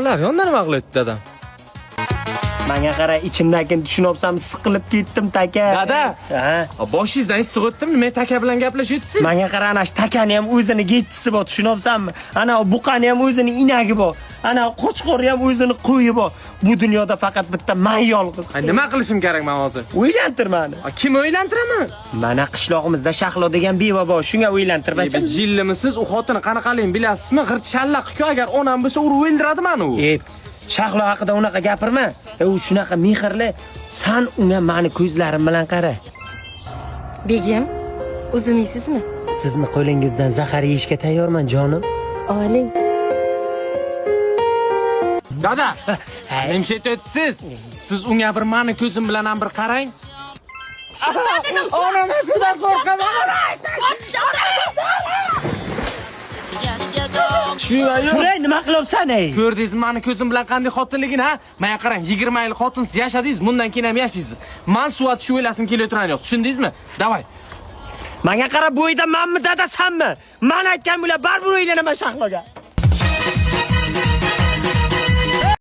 Bolalar yondan nima qilyapti dadam? Menga qara, ichimdagini tushunibsam, siqilib ketdim taka. Dada. Ha. Boshingizdan issiq o'tdimi? Nima taka bilan gaplashyapsiz? Menga qara, ana shu takani ham o'zini getchisi bor, tushunibsanmi? Ana buqani ham o'zini inagi bor. Ana qo'chqorni ham o'zini qo'yi bor. Bu dunyoda faqat bitta men yolg'iz. Nima qilishim kerak men hozir? O'ylantir meni. Kim o'ylantiraman? Mana qishlog'imizda Shahlo degan beva bor, shunga o'ylantirbacha. Jillimisiz? U xotini qanaqaligini bilasizmi? G'irt shallaq-ku, agar onam bo'lsa urib o'ldiradi meni u. Shahlo haqida unaqa gapirma. U shunaqa mehrli. Sen unga meni ko'zlarim bilan qara. Begim, o'zimiysizmi? Sizni qo'lingizdan zahar yeyishga tayyorman, jonim. Oling. Dada, nima aytyapsiz? Siz unga bir meni ko'zim bilan ham bir qarang. Onam sizdan qo'rqaman. Turay, nima qilyapsan ey? Ko'rdingizmi meni ko'zim bilan qanday xotinligini, ha? Menga qarang, 20 yil xotinsiz yashadingiz, bundan keyin ham yashaysiz. Men suvat shu o'ylasim kelayotgan yo'q, tushundingizmi? Davay. Menga qara, bu uyda menmi dadasanmi? Men aytgan bular baribir o'ylanaman Shahloga.